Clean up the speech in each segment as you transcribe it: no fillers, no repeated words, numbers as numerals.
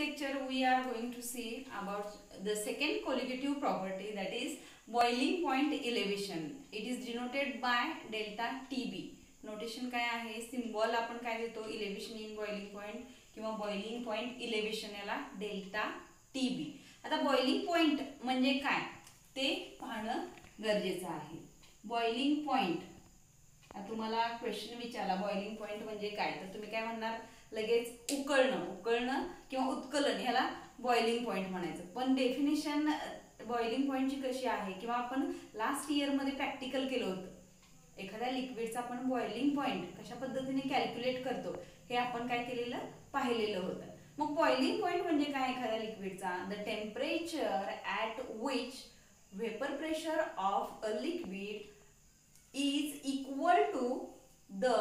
lecture we are going to see about the second colligative property, that is boiling point elevation. It is denoted by delta TB. Notation काय आहे, symbol आपण काय देतो, elevation in boiling point किंवा boiling point elevation, याला delta TB. आता boiling point म्हणजे काय ते पाहणं गरजेचं आहे. बॉइलिंग पॉइंट, तुम्हाला क्वेश्चन विचारला बॉइलिंग पॉइंट म्हणजे काय, तर तुम्ही काय म्हणणार, लगेच उकळणं किंवा उत्कलन, ह्याला बॉइलिंग पॉइंट म्हणायचं. पण डेफिनेशन बॉइलिंग पॉइंटची कशी आहे, किंवा आपण लास्ट इयर मध्ये प्रॅक्टिकल केलं होतं, एखाद्या लिक्विडचा आपण बॉइलिंग पॉइंट कशा पद्धतीने कॅल्क्युलेट करतो हे आपण काय केलेलं, पाहिलेलं होतं. मग बॉइलिंग पॉइंट म्हणजे काय एखाद्या लिक्विडचा, the temperature at which vapour pressure of a liquid is equal to the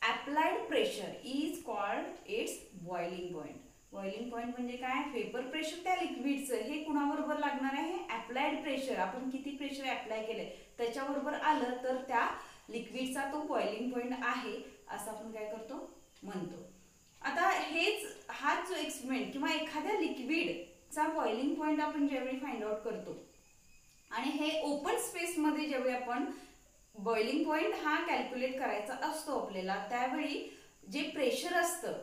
applied pressure is called its boiling point. Boiling point म्हणजे काय, व्हेपर प्रेशर त्या लिक्विडचं हे कुणाबरोबर लागणार आहे, अप्लाइड प्रेशर, आपण किती प्रेशर अप्लाय केले त्याच्याबरोबर आलं तर त्या लिक्विडचा तो बॉइलिंग पॉइंट आहे असं आपण काय करतो, म्हणतो. आता हा जो एक्सपेरिमेंट किंवा एखाद्या लिक्विडचा बॉइलिंग पॉइंट आपण ज्यावेळी फाइंड आउट करतो आणि हे ओपन स्पेस मध्ये ज्यावेळी आपण बॉइलिंग पॉइंट हा कॅल्क्युलेट करायचा असतो आपल्याला, त्यावेळी जे प्रेशर असतं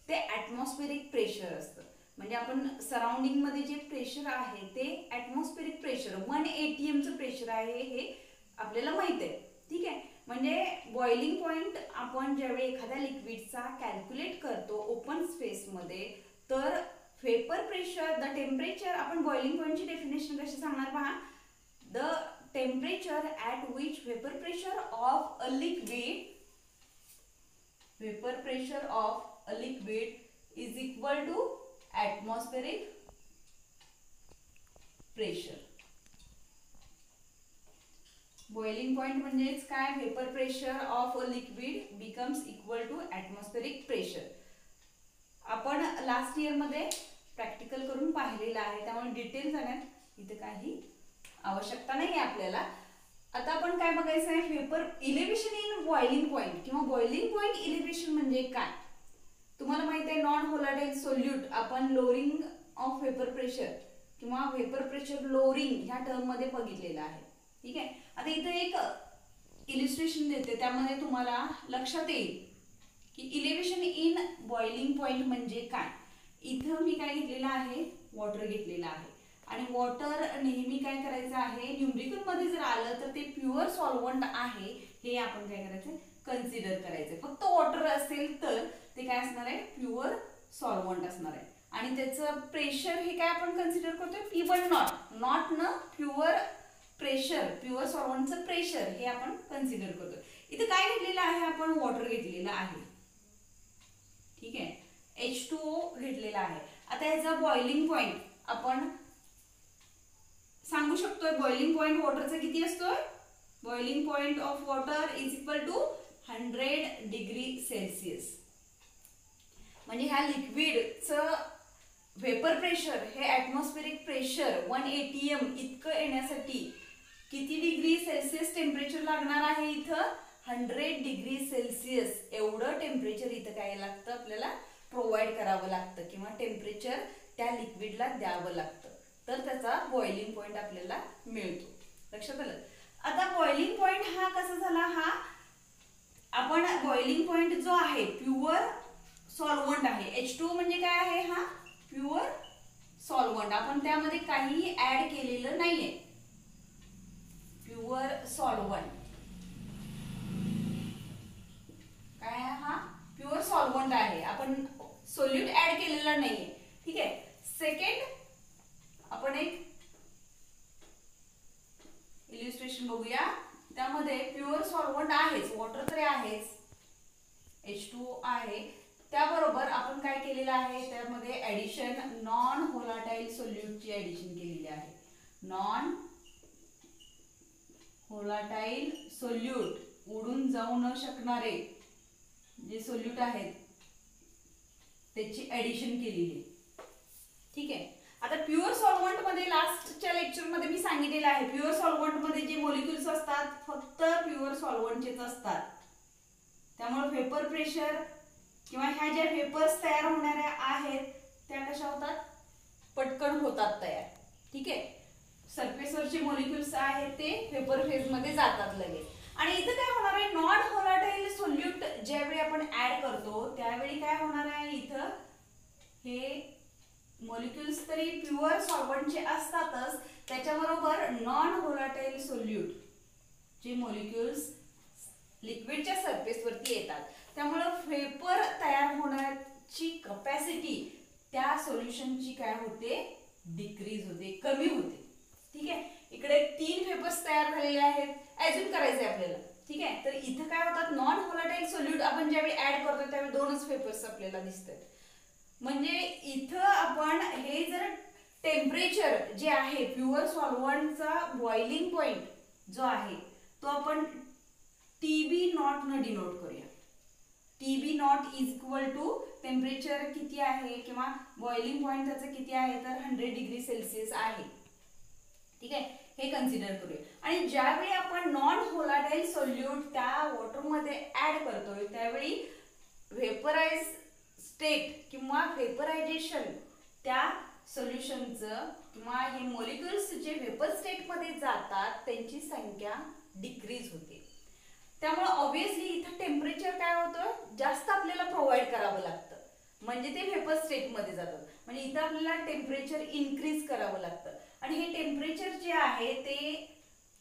ते ॲटमॉस्फेरिक प्रेशर असतं. म्हणजे आपण सराउंडिंग मध्ये जे प्रेशर आहे ते ॲटमॉस्फेरिक प्रेशर 1 atm चं प्रेशर आहे हे आपल्याला माहित आहे. ठीक आहे, म्हणजे बॉइलिंग पॉइंट आपण ज्यावेळी एखाद्या लिक्विडचा कॅल्क्युलेट करतो ओपन स्पेस मध्ये, तर व्हेपर प्रेशर, द टेम्परेचर, आपण बॉइलिंग पॉइंटची डेफिनेशन कशी सांगणार पहा, the temperature at which vapor pressure of a liquid is equal to atmospheric pressure. Boiling point म्हणजेच काय, vapor pressure of a liquid becomes equal to atmospheric pressure. आपण last year मध्ये practical करून पाहिलेलं आहे, त्यामुळे डिटेल जाण्यात इथे काही आवश्यकता नाही आपल्याला. आता आपण काय बघायचं आहे, vapour elevation in boiling point किंवा बॉइलिंग पॉइंट इलेव्हेशन म्हणजे काय. तुम्हाला माहिती आहे, नॉन व्होलाटाइल सोल्यूट आपण लोअरिंग ऑफ व्हेपर प्रेशर किंवा व्हेपर प्रेशर लोअरिंग ह्या टर्म मध्ये बघितलेलं आहे. ठीक आहे, आता इथे एक इलिस्ट्रेशन देते, त्यामध्ये तुम्हाला लक्षात येईल की इलेव्हेशन इन बॉइलिंग पॉइंट म्हणजे काय. इथं मी काय घेतलेलं आहे, वॉटर घेतलेलं आहे, आणि वॉटर नेहमी काय करायचं आहे, न्यूमरिकल मध्ये जर आलं तर ते प्युअर सॉल्व्हंट आहे हे आपण काय करायचं, कन्सिडर करायचं. फक्त वॉटर असेल तर ते काय असणार आहे, प्युअर सॉल्व्हंट असणार आहे. आणि त्याचं प्रेशर हे काय आपण कन्सिडर करतोय, P1 नॉट न प्युअर प्रेशर, प्युअर सॉल्व्हंटचं प्रेशर हे आपण कन्सिडर करतोय. इथे काय घेतलेलं आहे, आपण वॉटर घेतलेलं आहे. ठीक आहे, H2O घेतलेला आहे. आता याचा बॉइलिंग पॉइंट आपण सांगू शकतोय, बॉइलिंग पॉइंट वॉटरचा किती असतोय, boiling point of water is equal to 100 degree Celsius. म्हणजे ह्या लिक्विडचं व्हेपर प्रेशर हे ॲटमॉस्फेरिक प्रेशर 1 atm इतकं येण्यासाठी किती डिग्री सेल्सिअस टेम्परेचर लागणार आहे, इथं 100 डिग्री सेल्सिअस एवढं टेम्परेचर इथं काय लागतं, आपल्याला प्रोव्हाइड करावं लागतं किंवा टेम्परेचर त्या लिक्विडला द्यावं लागतं, तर त्याचा बॉइलिंग पॉइंट आपल्याला मिळतो. लक्षात आलं. आता बॉइलिंग पॉइंट हा कसा झाला, हा आपण बॉइलिंग पॉइंट जो आहे प्युअर सॉल्व्हंट आहे. H2O म्हणजे काय आहे, हा प्युअर सॉल्व्हंट, आपण त्यामध्ये काही ऍड केलेलं नाहीये, प्युअर सॉल्व्हंट काय आहे, हा प्युअर सॉल्व्हंट आहे, आपण सोल्यूट ऍड केलेला नाहीये. ठीक आहे, सेकंड आपण एक इलिस्ट्रेशन बघूया, त्यामध्ये प्युअर सॉल्व्हंट आहेच, वॉटर तरी आहेच, H2O आहे, त्याबरोबर आपण काय केलेलं आहे, त्यामध्ये ऍडिशन नॉन व्होलाटाइल सोल्यूटची ऍडिशन केलेली आहे. नॉन व्होलाटाइल सोल्यूट, उडून जाऊ न शकणारे जे सोल्यूट आहेत त्याची ऍडिशन केलेली. ठीक आहे, आता प्युअर सॉल्व्हंट मध्ये लास्टच्या लेक्चर मध्ये मी सांगितलेलं आहे, प्युअर सॉल्व्हंट मध्ये जे मॉलिक्युल्स असतात फक्त प्युअर सॉल्व्हंटचेच असतात, त्यामुळे व्हेपर प्रेशर किंवा ह्या ज्या व्हेपर्स तयार होणाऱ्या आहेत त्या कशा होतात, ठीक आहे, सरफेसवरचे मॉलिक्युल्स आहेत ते वेपर फेज मध्ये जातात लगेच. आणि इथं काय होणार आहे, नॉन व्होलाटाईल सोल्यूट ज्यावेळी आपण ऍड करतो त्यावेळी काय होणार आहे, इथं हे मॉलिक्युल्स तरी प्युअर सॉल्व्हंटचे असतातच, त्याच्याबरोबर नॉन व्होलाटाईल सोल्यूट जे मॉलिक्युल्स लिक्विडच्या सरफेस वरती येतात, त्यामुळे वेपर तयार होण्याची कॅपॅसिटी त्या सोल्युशनची काय होते, डिक्रीज होते, कमी होते. ठीक आहे, इकडे 3 वेपर्स तयार झालेले आहेत, अज्यूम करायचे आपल्याला. ठीक आहे, तर इथं काय होतात, नॉन व्होलाटाईल सोल्यूट आपण ज्यावेळी ऍड करतो त्यावेळी 2च वेपर्स आपल्याला दिसतात. म्हणजे इथं आपण हे जर टेम्परेचर जे आहे प्युअर सॉल्व्हंटचा बॉइलिंग पॉइंट जो आहे तो आपण TB नॉट न डिनोट करूया. TB not is equal to temperature किती आहे किंवा बॉइलिंग पॉइंट त्याचं किती आहे, तर 100 डिग्री सेल्सिअस आहे. ठीक आहे, हे कन्सिडर करूया. आणि ज्यावेळी आपण नॉन व्होलाटाईल सोल्यूट त्या वॉटरमध्ये ऍड करतोय त्यावेळी व्हेपराइज स्टेट किंवा व्हेपरायझेशन त्या सोल्युशनचं किंवा हे मॉलिक्युल्स जे व्हेपर स्टेट मध्ये जातात त्यांची संख्या डिक्रीज होते. त्यामुळे ऑब्विसली इथं टेम्परेचर काय होतं, जास्त आपल्याला प्रोव्हाइड करावं लागतं, म्हणजे ते व्हेपर स्टेट मध्ये जातात. म्हणजे इथं आपल्याला टेम्परेचर इन्क्रीज करावं लागतं. आणि हे टेम्परेचर जे आहे ते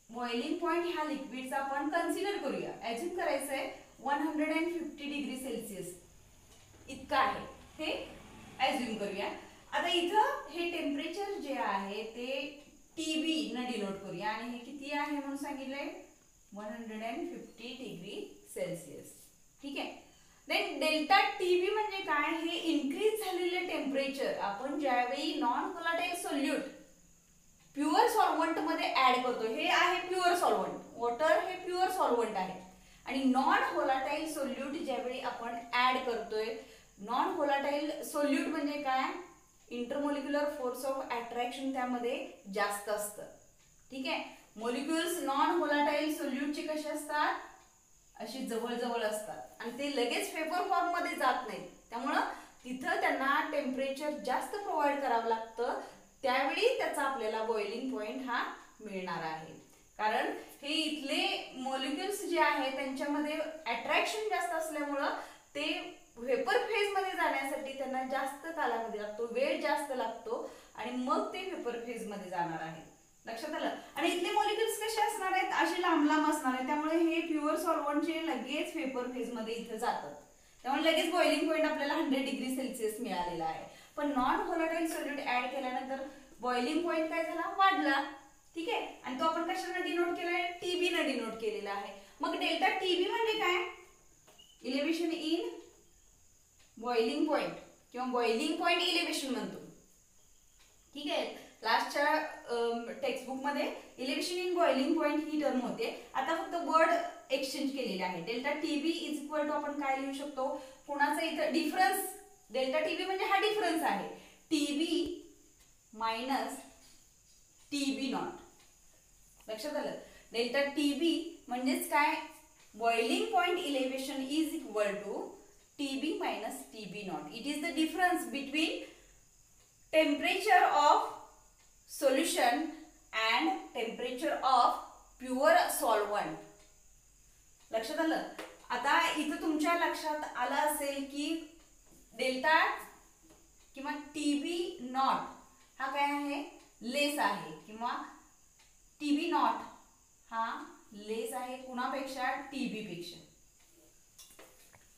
बॉइलिंग पॉइंट ह्या लिक्विडचा आपण कन्सिडर करूया, अज्यूम करायचं आहे 150 डिग्री सेल्सिअस इतका आहे, हे अज्यूम करूया. आता इथं हे टेम्परेचर जे आहे ते TB न डिनोट करूया आणि हे किती आहे म्हणून सांगितलंय 150 डिग्री सेल्सिअस. ठीक आहे, देन डेल्टा TB म्हणजे काय, हे इन्क्रीज झालेले टेम्परेचर आपण ज्यावेळी non volatile solute pure solvent मध्ये ऍड करतो. हे आहे प्युअर सॉल्व्हंट, वॉटर हे प्युअर सॉल्व्हंट आहे. आणि नॉन व्होलाटाईल सोल्यूट ज्यावेळी आपण ऍड करतोय, नॉन व्होलाटाईल सोल्यूट म्हणजे काय, इंटरमोलिक्युलर फोर्स ऑफ अट्रॅक्शन त्यामध्ये जास्त असतं. ठीक आहे, मॉलिक्युल्स नॉन व्होलाटाईल सोल्यूटचे कसे असतात, अशी जवळ जवळ असतात आणि ते लगेच वेपर फॉर्म मध्ये जात नाहीत. त्यामुळं तिथं त्यांना टेम्परेचर जास्त प्रोव्हाइड करावं लागतं, त्यावेळी त्याचा आपल्याला बॉइलिंग पॉइंट हा मिळणार आहे. कारण हे इथले मॉलिक्युल्स जे आहे त्यांच्यामध्ये अट्रॅक्शन जास्त असल्यामुळं ते व्हेपर फेज मध्ये जाण्यासाठी त्यांना जास्त कालावधी लागतो, वेळ जास्त लागतो आणि मग ते व्हेपर फेज मध्ये जाणार आहे. लक्षात आलं. आणि इथले मॉलिक्युल्स कसे असणार आहेत, असे लांब लांब असणार आहेत, त्यामुळे हे प्युअर सॉल्व्हंटचे लगेच व्हेपर फेज मध्ये इथे जातात. त्यामुळे लगेच बॉइलिंग पॉइंट आपल्याला 100 डिग्री सेल्सिअस मिळालेला आहे. पण नॉन व्होलाटाईल सोल्यूट ऍड केल्यानंतर बॉइलिंग पॉइंट काय झाला, वाढला. ठीक आहे, आणि तो आपण कशाने डिनोट केलाय, TB ने डिनोट केलेला आहे. मग डेल्टा TB म्हणजे काय, इलेव्हेशन इन बॉइलिंग पॉइंट किंवा बॉइलिंग पॉइंट इलेव्हेशन म्हणतो. ठीक आहे, लास्टच्या टेक्स्टबुक मध्ये इलेव्हेशन इन बॉइलिंग पॉइंट ही टर्म होते. आता फक्त वर्ड एक्सचेंज केलेले आहे. Delta TB is equal to आपण काय लिहू शकतो, कोणाचा इथं डिफरन्स, डेल्टा TB म्हणजे हा डिफरन्स आहे, TB मायनस TB नॉट. लक्षात आलं. डेल्टा TB म्हणजेच काय, boiling point elevation is equal to TB minus TB not. It is the difference between temperature of solution and temperature of pure solvent. लक्षात आलं. आता इथं तुमच्या लक्षात आलं असेल की डेल्टा किंवा TB नॉट हा काय आहे, लेस आहे किंवा TB नॉट हा लेस आहे कुणापेक्षा, TB पेक्षा.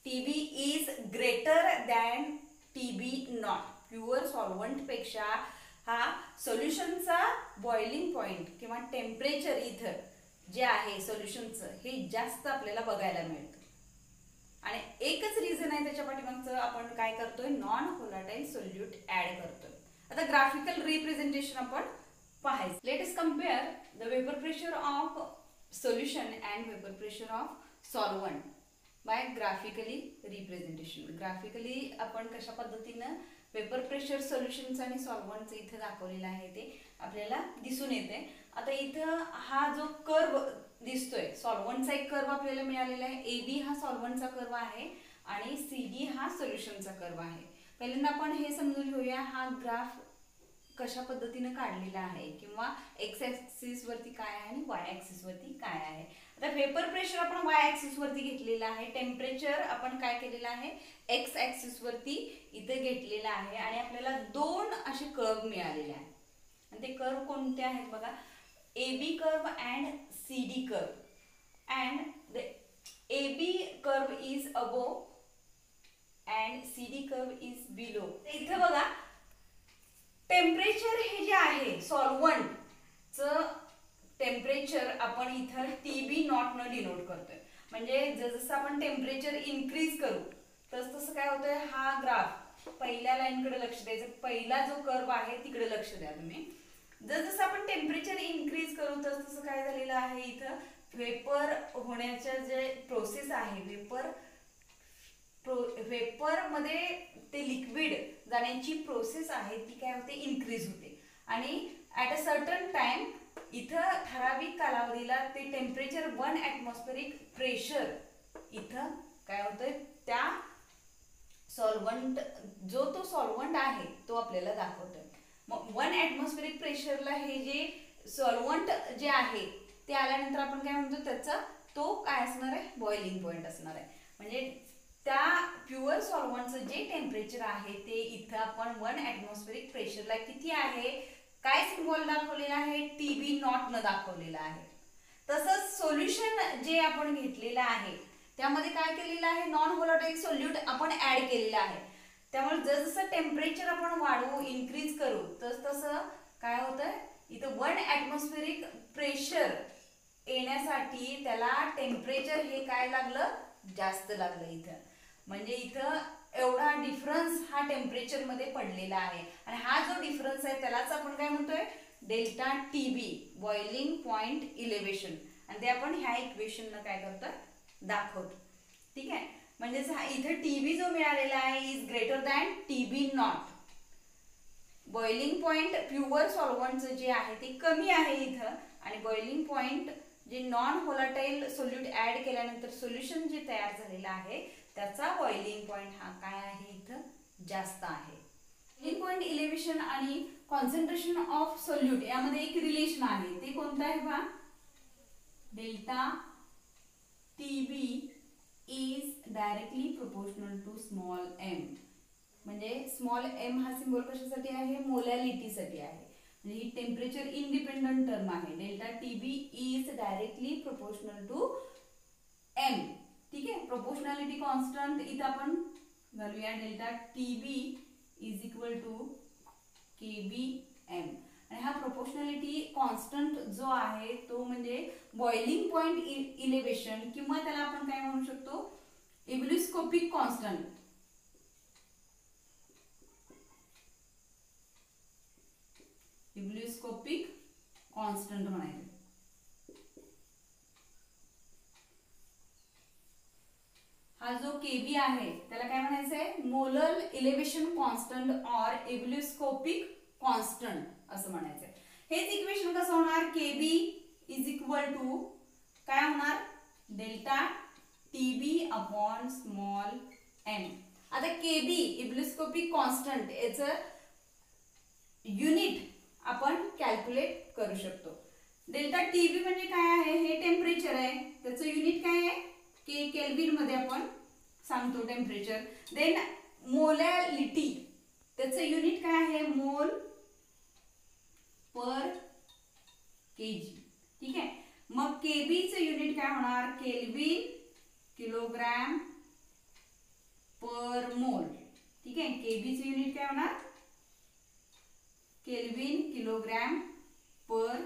TB is greater than TB not. Pure solvent पेक्षा हा सोल्युशनचा बॉइलिंग पॉइंट किंवा टेम्परेचर इथं जे आहे सोल्युशनचं हे जास्त आपल्याला बघायला मिळतं. आणि एकच रिझन आहे त्याच्या पाठीमागचं, आपण काय करतोय, नॉन व्होलाटाईल सोल्यूट ऍड करतोय. आता ग्राफिकल रिप्रेझेंटेशन आपण पाहायचं. Let us compare the vapour pressure of solution and vapour pressure of solvent by graphically representation. Graphically आपण कशा पद्धतीनं वेपर प्रेशर सोल्युशनचं आणि सॉल्व्हंटचं इथे दाखवलेलं आहे ते आपल्याला दिसून येते. आता इथं हा जो कर्व दिसतोय, सॉल्व्हंटचा एक कर्व आपल्याला मिळालेला आहे. AB हा सॉल्व्हंटचा कर्व आहे आणि CD हा सोल्युशनचा कर्व आहे. पहिल्यांदा आपण हे समजून घेऊया, हा ग्राफ कशा पद्धतीने काढलेला आहे किंवा एक्स ऍक्सिस वरती काय आहे आणि वाय ऍक्सिस वरती काय आहे. आता व्हेपर प्रेशर आपण वाय ऍक्सिस वरती घेतलेला आहे, टेम्परेचर आपण काय केलेलं आहे एक्स ऍक्सिस वरती इथे घेतलेला आहे आणि आपल्याला दोन असे कर्व मिळालेले आहेत. आणि ते कर्व कोणते आहेत बघा, AB curve and CD curve and the AB curve is above and CD curve is below. इथे बघा टेम्परेचर हे जे आहे सॉल्व्हंटचं टेम्परेचर आपण इथं TB नॉट न डिनोट करतोय. म्हणजे जसं आपण टेम्परेचर इन्क्रीज करू तसं काय होतंय, हा ग्राफ पहिल्या लाईनकडे लक्ष द्यायचं, पहिला जो कर्व आहे तिकडे लक्ष द्या तुम्ही. जसं आपण टेम्परेचर इन्क्रीज करू तसं काय झालेलं आहे इथं व्हेपर होण्याच्या जे प्रोसेस आहे, व्हेपर मध्ये ते लिक्विड जाण्याची प्रोसेस आहे ती काय होते इन्क्रीज होते. आणि ॲट अ सर्टन टाइम इथं ठराविक कालावधीला ते टेम्परेचर 1 ॲटमॉस्फेरिक प्रेशर इथं काय होतंय त्या सॉल्व्हंट जो तो सॉल्व्हंट आहे तो आपल्याला दाखवतोय. मग 1 ॲटमॉस्फेरिक प्रेशरला हे जे सॉल्व्हंट जे आहे ते आल्यानंतर आपण काय म्हणतो त्याचा तो काय असणार आहे बॉइलिंग पॉइंट असणार आहे. म्हणजे त्या प्युअर सॉल्व्हंटचं जे टेम्परेचर आहे ते इथं आपण 1 ॲटमॉस्फेरिक प्रेशरला किती आहे, काय सिम्बॉल दाखवलेला आहे TB नॉट न दाखवलेला आहे. तसंच सोल्युशन जे आपण घेतलेलं आहे त्यामध्ये काय केलेलं आहे नॉन व्होलाटाईल सोल्यूट आपण ऍड केलेलं आहे. त्यामुळे जसं टेम्परेचर आपण वाढवू इन्क्रीज करू तसं काय होतंय इथं 1 ॲटमॉस्फेरिक प्रेशर येण्यासाठी त्याला टेम्परेचर हे काय लागलं जास्त लागलं इथं. म्हणजे इथं एवढा डिफरन्स हा टेम्परेचर मध्ये पडलेला आहे आणि हा जो डिफरन्स आहे त्यालाच आपण काय म्हणतोय delta TB boiling point elevation. आणि ते आपण ह्या इक्वेशन न काय करतोय दाखवतो. ठीक आहे, म्हणजे इथं TB जो मिळालेला आहे is greater than TB nought. Boiling point pure सॉल्व्हंटचं जे आहे ते कमी आहे इथं आणि बॉइलिंग पॉइंट जे नॉन व्होलाटाईल सोल्यूट ऍड केल्यानंतर सोल्युशन जे तयार झालेलं आहे त्याचा बॉइलिंग पॉइंट हा काय आहे इथं जास्त आहे. बॉइलिंग पॉइंट इलेव्हेशन आणि कॉन्सन्ट्रेशन ऑफ सोल्यूट यामध्ये एक रिलेशन आहे, ते कोणतं आहे पहा, delta TB is directly proportional to small m. म्हणजे स्मॉल m हा सिंबल कशासाठी आहे मोलॅलिटीसाठी आहे. म्हणजे ही टेम्परेचर इंडिपेंडंट टर्म आहे. Delta TB is directly proportional to m. ठीक आहे, प्रोपोर्शनॅलिटी कॉन्स्टंट इथं आपण घालूया delta TB is equal to KBM. आणि हा प्रोपोर्शनॅलिटी कॉन्स्टंट जो आहे तो म्हणजे बॉइलिंग पॉइंट इलेव्हेशन किंवा त्याला आपण काय म्हणू शकतो इब्युलिस्कोपिक कॉन्स्टंट. इब्युलिस्कोपिक कॉन्स्टंट म्हणायचं. हा जो KB आहे त्याला काय म्हणायचंय molar elevation constant or ebullioscopic constant असं म्हणायचंय. हेच इक्वेशन कसं होणार KB इज इक्वल टू काय होणार delta TB upon small m. आता KB इब्युलिस्कोपिक कॉन्स्टंट याचं युनिट आपण कॅल्क्युलेट करू शकतो. डेल्टा TB म्हणजे काय आहे हे टेम्परेचर आहे, त्याचं युनिट काय आहे K केल्विन मध्ये आपण सांगतो टेम्परेचर. देन मोलॅलिटी त्याचं युनिट काय आहे मोल पर kg. ठीक आहे, मग KB चं युनिट काय होणार केल्विन किलोग्राम पर मोल. ठीक आहे, KB चं युनिट काय होणार केल्विन किलोग्राम पर